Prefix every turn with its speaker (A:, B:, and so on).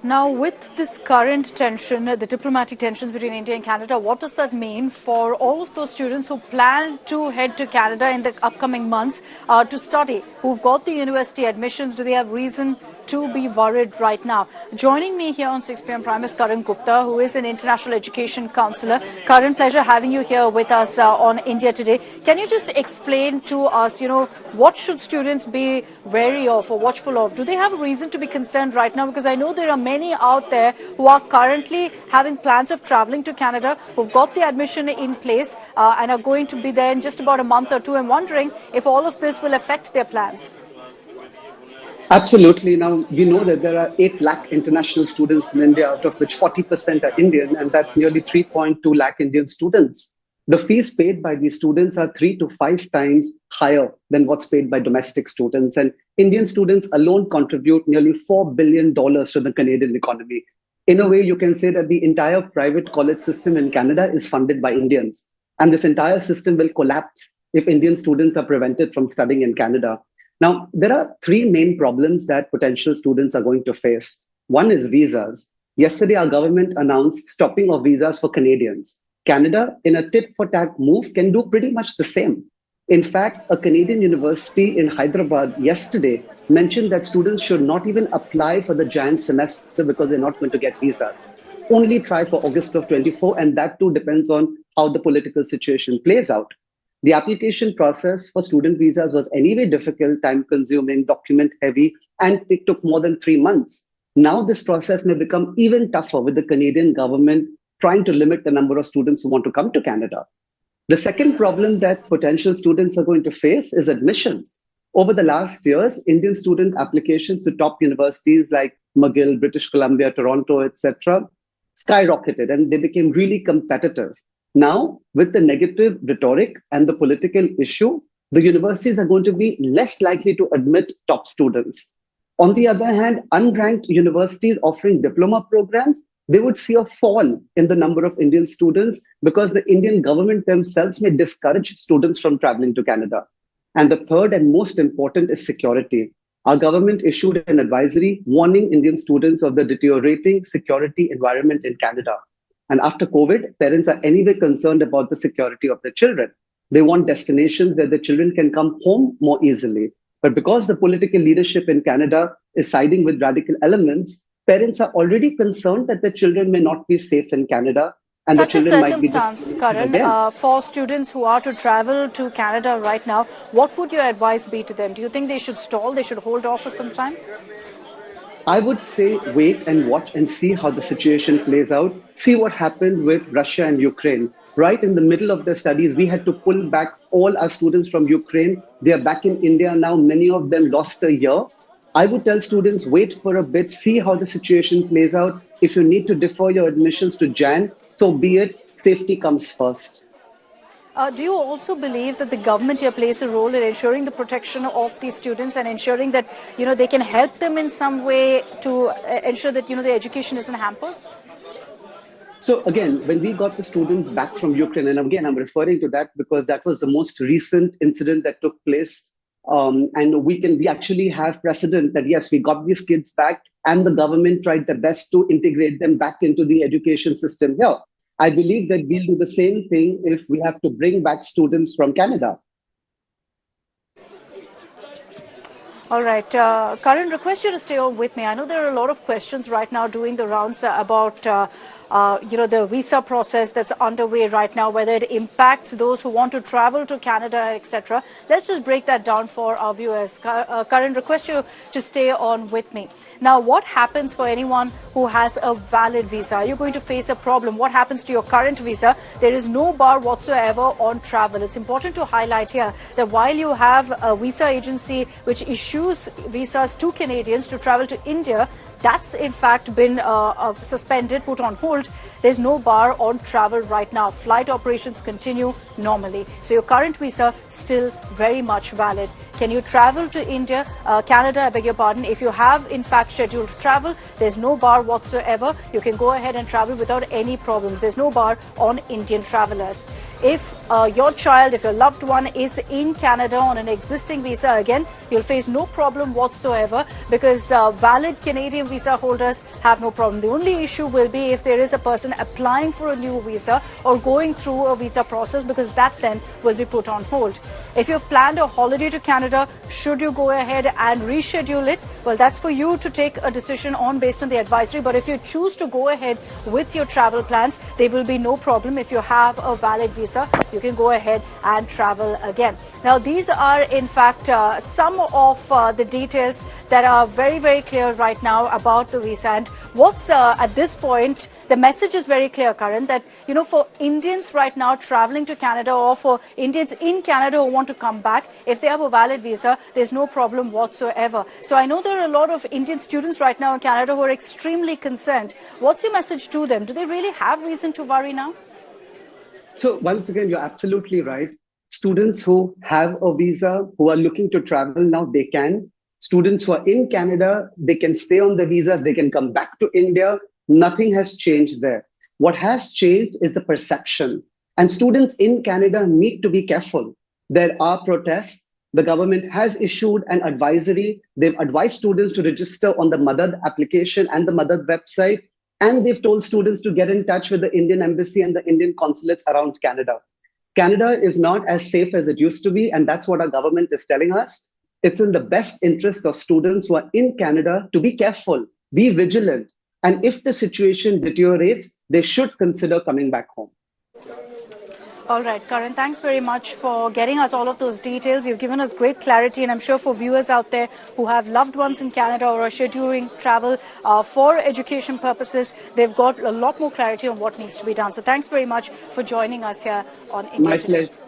A: Now, with this current tension, the diplomatic tensions between India and Canada, what does that mean for all of those students who plan to head to Canada in the upcoming months to study, who've got the university admissions? Do they have reason to be worried right now? Joining me here on 6 p.m. Prime is Karan Gupta, who is an international education counsellor. Karan, pleasure having you here with us on India Today. Can you just explain to us, what should students be wary of or watchful of? Do they have a reason to be concerned right now? Because I know there are many out there who are currently having plans of travelling to Canada, who've got the admission in place and are going to be there in just about a month or two. I'm wondering if all of this will affect their plans.
B: Absolutely. Now, we know that there are 8 lakh international students in India, out of which 40% are Indian, and that's nearly 3.2 lakh Indian students. The fees paid by these students are 3 to 5 times higher than what's paid by domestic students. And Indian students alone contribute nearly $4 billion to the Canadian economy. In a way, you can say that the entire private college system in Canada is funded by Indians. And this entire system will collapse if Indian students are prevented from studying in Canada. Now, there are 3 main problems that potential students are going to face. One is visas. Yesterday, our government announced stopping of visas for Canadians. Canada, in a tit-for-tat move, can do pretty much the same. In fact, a Canadian university in Hyderabad yesterday mentioned that students should not even apply for the Jan semester because they're not going to get visas. Only try for August of 24, and that too depends on how the political situation plays out. The application process for student visas was anyway difficult, time-consuming, document-heavy, and it took more than 3 months. Now this process may become even tougher with the Canadian government trying to limit the number of students who want to come to Canada. The second problem that potential students are going to face is admissions. Over the last years, Indian student applications to top universities like McGill, British Columbia, Toronto, etc. skyrocketed, and they became really competitive. Now, with the negative rhetoric and the political issue, the universities are going to be less likely to admit top students. On the other hand, unranked universities offering diploma programs, they would see a fall in the number of Indian students because the Indian government themselves may discourage students from traveling to Canada. And the third and most important is security. Our government issued an advisory warning Indian students of the deteriorating security environment in Canada. And after COVID, parents are anyway concerned about the security of their children. They want destinations where the children can come home more easily. But because the political leadership in Canada is siding with radical elements, parents are already concerned that their children may not be safe in Canada. And
A: such
B: the children
A: a circumstance, Karan, for students who are to travel to Canada right now, what would your advice be to them? Do you think they should stall, they should hold off for some time?
B: I would say wait and watch and see how the situation plays out. See what happened with Russia and Ukraine. Right in the middle of their studies, we had to pull back all our students from Ukraine. They are back in India now. Many of them lost a year. I would tell students, wait for a bit, see how the situation plays out. If you need to defer your admissions to Jan, so be it. Safety comes first.
A: Do you also believe that the government here plays a role in ensuring the protection of these students and ensuring that, they can help them in some way to ensure that, their education isn't hampered?
B: So again, when we got the students back from Ukraine, and again, I'm referring to that because that was the most recent incident that took place. And we actually have precedent that, yes, we got these kids back and the government tried their best to integrate them back into the education system here. I believe that we'll do the same thing if we have to bring back students from Canada.
A: All right. Karan, request you to stay on with me. I know there are a lot of questions right now doing the rounds about the visa process that's underway right now, whether it impacts those who want to travel to Canada, etc. Let's just break that down for our viewers. Karan, request you to stay on with me. Now, what happens for anyone who has a valid visa? Are you going to face a problem? What happens to your current visa? There is no bar whatsoever on travel. It's important to highlight here that while you have a visa agency which issues visas to Canadians to travel to India, that's in fact been suspended, put on hold. There's no bar on travel right now. Flight operations continue normally. So your current visa still very much valid. Can you travel to India, Canada, I beg your pardon? If you have in fact scheduled to travel, there's no bar whatsoever. You can go ahead and travel without any problems. There's no bar on Indian travelers. if your child, if your loved one is in Canada on an existing visa, again, you'll face no problem whatsoever, because valid Canadian visa holders have no problem. The only issue will be if there is a person applying for a new visa or going through a visa process, because that then will be put on hold. If you've planned a holiday to Canada, should you go ahead and reschedule it? Well, that's for you to take a decision on based on the advisory. But if you choose to go ahead with your travel plans, there will be no problem. If you have a valid visa, you can go ahead and travel again. Now, these are in fact some of the details that are very, very clear right now about the visa. And what's at this point, the message is very clear, Karan, that, you know, for Indians right now traveling to Canada, or for Indians in Canada who want to come back, if they have a valid visa, there's no problem whatsoever. So I know there are a lot of Indian students right now in Canada who are extremely concerned. What's your message to them? Do they really have reason to worry now?
B: So once again, you're absolutely right. Students who have a visa, who are looking to travel now, they can. Students who are in Canada, they can stay on the visas, they can come back to India. Nothing has changed there. What has changed is the perception. And students in Canada need to be careful. There are protests. The government has issued an advisory. They've advised students to register on the Madad application and the Madad website. And they've told students to get in touch with the Indian embassy and the Indian consulates around Canada. Canada is not as safe as it used to be, and that's what our government is telling us. It's in the best interest of students who are in Canada to be careful, be vigilant. And if the situation deteriorates, they should consider coming back home.
A: All right, Karan, thanks very much for getting us all of those details. You've given us great clarity, and I'm sure for viewers out there who have loved ones in Canada or are scheduling travel for education purposes, they've got a lot more clarity on what needs to be done. So thanks very much for joining us here on India
B: My
A: Today.
B: pleasure.